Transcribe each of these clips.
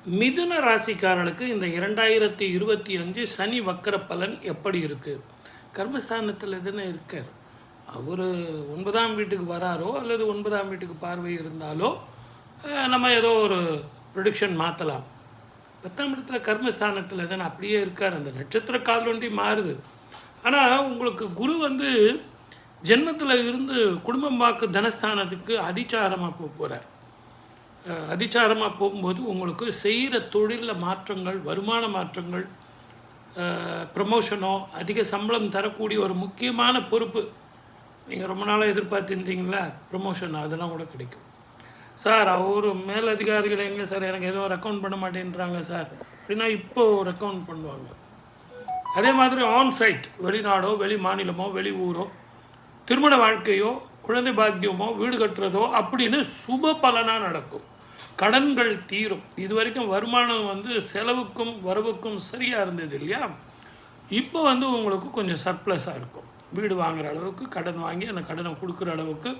மிதுன ராசிக்காரர்களுக்கு இந்த 2025 சனி வக்கர பலன் எப்படி இருக்குது? கர்மஸ்தானத்தில் தானே இருக்கார். அவர் 9ஆம் வீட்டுக்கு வராரோ அல்லது 9ஆம் வீட்டுக்கு பார்வை இருந்தாலோ நம்ம ஏதோ ஒரு ப்ரொடிக்ஷன் மாற்றலாம். 10ஆம் இடத்துல கர்மஸ்தானத்தில் தானே அப்படியே இருக்கார். அந்த நட்சத்திர கால் ஒன்றி மாறுது. ஆனால் உங்களுக்கு குரு ஜென்மத்தில் இருந்து குடும்பம் வாக்கு தனஸ்தானத்துக்கு அதிச்சாரமாக போகிறார். அதிச்சாரமாக போகும்போது உங்களுக்கு செய்கிற தொழிலில் மாற்றங்கள், வருமான மாற்றங்கள், ப்ரமோஷனோ, அதிக சம்பளம் தரக்கூடிய ஒரு முக்கியமான பொறுப்பு நீங்கள் ரொம்ப நாளாக எதிர்பார்த்துருந்தீங்களா, ப்ரமோஷன், அதெல்லாம் கூட கிடைக்கும். சார் அவர் மேலதிகாரிகள் எங்கே சார் எனக்கு எதுவும் ரெக்கமெண்ட் பண்ண மாட்டேன்றாங்க சார் அப்படின்னா இப்போது ரெக்கமெண்ட் பண்ணுவாங்க. அதே மாதிரி ஆன்சைட், வெளிநாடோ வெளி மாநிலமோ வெளி ஊரோ, திருமண வாழ்க்கையோ குழந்தை பாக்கியமோ வீடு கட்டுறதோ அப்படின்னு சுப பலனாக நடக்கும். கடன்கள் தீரும். இது வரைக்கும் வருமானம் செலவுக்கும் வரவுக்கும் சரியாக இருந்தது இல்லையா, இப்போ உங்களுக்கு கொஞ்சம் சர்ப்ளஸாக இருக்கும். வீடு வாங்குகிற அளவுக்கு, கடன் வாங்கி அந்த கடனை கொடுக்குற அளவுக்கு,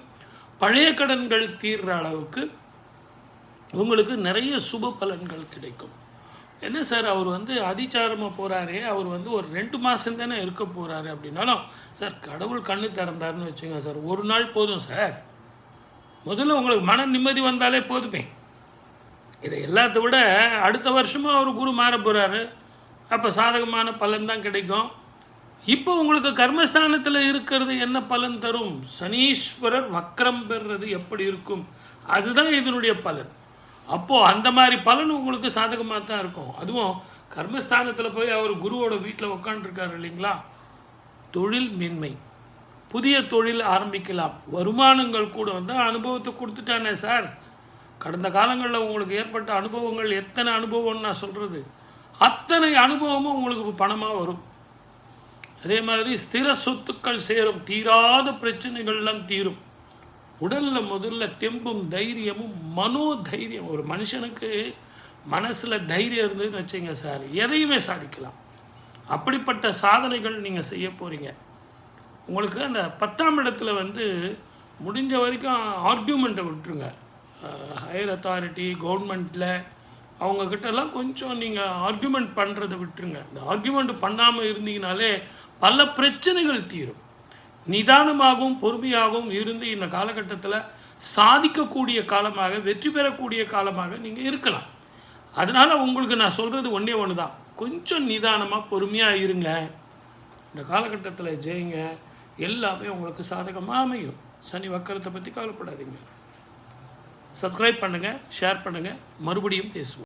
பழைய கடன்கள் தீர்ற அளவுக்கு உங்களுக்கு நிறைய சுப பலன்கள் கிடைக்கும். என்ன சார் அவர் அதிச்சாரமாக போகிறாரே, அவர் ஒரு 2 மாதம் தானே இருக்க போகிறாரு அப்படின்னாலும், சார் கடவுள் கண்ணு திறந்தாருன்னு வச்சுங்க சார், ஒரு நாள் போதும் சார். முதல்ல உங்களுக்கு மன நிம்மதி வந்தாலே போதுமே. இதை எல்லாத்த விட அடுத்த வருஷமும் அவர் குரு மாற போகிறாரு. அப்போ சாதகமான பலன் தான் கிடைக்கும். இப்போ உங்களுக்கு கர்மஸ்தானத்தில் இருக்கிறது என்ன பலன் தரும்? சனீஸ்வரர் வக்ரம் பெறுறது எப்படி இருக்கும், அதுதான் இதனுடைய பலன். அப்போது அந்த மாதிரி பலன் உங்களுக்கு சாதகமாக தான் இருக்கும். அதுவும் கர்மஸ்தானத்தில் போய் அவர் குருவோட வீட்டில் உட்காந்துருக்காரு இல்லைங்களா, தொழில் மேன்மை, புதிய தொழில் ஆரம்பிக்கலாம், வருமானங்கள் கூட அனுபவத்தை கொடுத்துட்டானே சார். கடந்த காலங்களில் உங்களுக்கு ஏற்பட்ட அனுபவங்கள் எத்தனை அனுபவம்னு நான் சொல்கிறது, அத்தனை அனுபவமும் உங்களுக்கு பணமாக வரும். அதே மாதிரி ஸ்திர சொத்துக்கள் சேரும், தீராத பிரச்சனைகள்லாம் தீரும். உடலில் முதல்ல தெம்பும் தைரியமும் மனோதைரியம். ஒரு மனுஷனுக்கு மனசில் தைரியம் இருந்ததுன்னு வச்சுங்க சார், எதையுமே சாதிக்கலாம். அப்படிப்பட்ட சாதனைகள் நீங்கள் செய்ய போகிறீங்க. உங்களுக்கு அந்த 10ஆம் இடத்துல முடிஞ்ச வரைக்கும் ஆர்கியூமெண்ட்டை விட்டுருங்க. ஹையர் அத்தாரிட்டி, கவர்மெண்ட்டில் அவங்கக்கிட்டலாம் கொஞ்சம் நீங்கள் ஆர்கியூமெண்ட் பண்ணுறதை விட்டுருங்க. இந்த ஆர்கியூமெண்ட் பண்ணாமல் இருந்தீங்கனாலே பல பிரச்சனைகள் தீரும். நிதானமாகவும் பொறுமையாகவும் இருந்து இந்த காலகட்டத்தில் சாதிக்கக்கூடிய காலமாக, வெற்றி பெறக்கூடிய காலமாக நீங்கள் இருக்கலாம். அதனால் உங்களுக்கு நான் சொல்கிறது ஒன்று தான், கொஞ்சம் நிதானமாக பொறுமையாக இருங்க. இந்த காலகட்டத்தில் ஜெயிங்க, எல்லாமே உங்களுக்கு சாதகமாக அமையும். சனி வக்கரத்தை பற்றி கவலைப்படாதீங்க. சப்ஸ்கிரைப் பண்ணுங்கள், ஷேர் பண்ணுங்கள், மறுபடியும் பேசுவோம்.